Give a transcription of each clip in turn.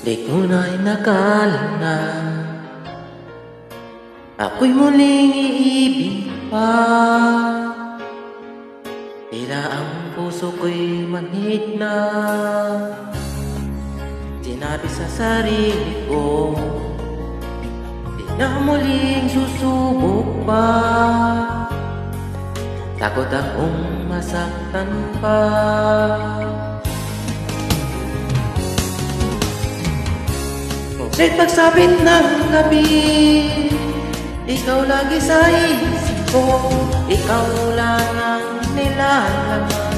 Di ko na'y nakala na ako'y muling iibig pa. Tila ang puso ko'y manhid na. Sinabi sa sarili ko, di na muling susubok pa. Takot akong masaktan pa. Ngunit pagsapit ng gabi, ikaw lagi sa isip ko. Ikaw lang ang nilalaman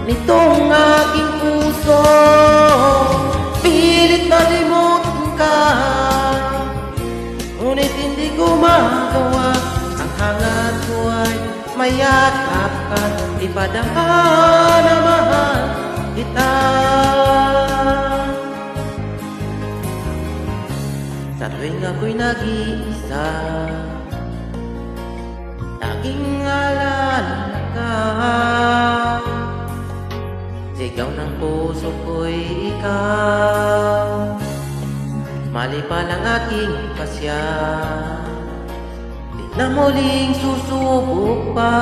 nitong aking puso. Pilit malimutan ka, ngunit hindi ko magawa. Ang hangat ko ay mayakap ka, ipadama na mahal kita. Sa tuwing ako'y nag-iisa, laging alala ka. Sigaw ng puso ko'y ikaw. Mali pa lang aking pasya, di na muling susubok pa.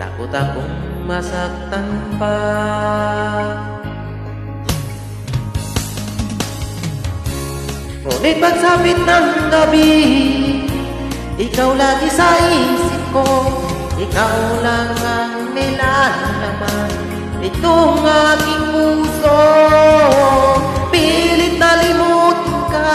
Takot akong masaktan pa. Ngunit pagsapit ng gabi, ikaw lagi sa isip ko. Ikaw lang ang nilalaman nitong aking puso. Pilit nalimutan ka,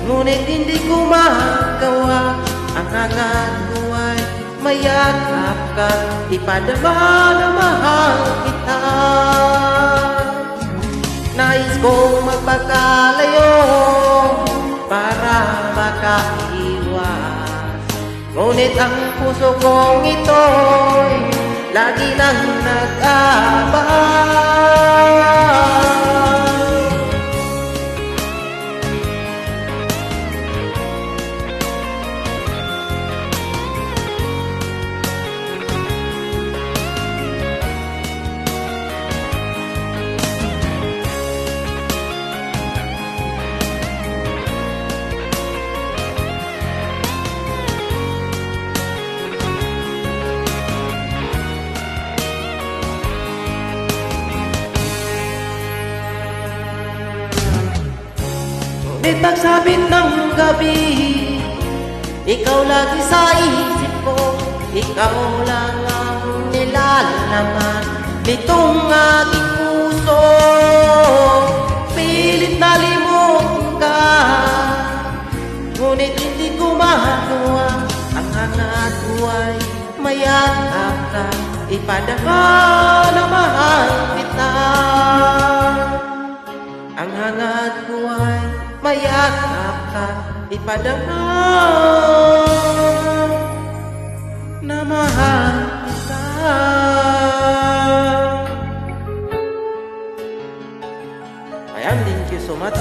ngunit hindi ko magawa. Ang hangat ko ay mayakap ka, ipadama na mahal kita. Nais kong magpakalayo para makaiwas, ngunit ang puso kong ito'y lagi nang nag-aabang. Ngunit pagsapit ng gabi, ikaw lagi sa isip ko. Ikaw lang ang nilalaman nitong aking puso. Pilit nalimutan ka, ngunit hindi ko magawa. Ang hangat ko ay mayakap ka, ipadama na mahal kita. Ang hangat ko ay mayakap ka, ipadama na mahal kita. Ayan, thank you so much.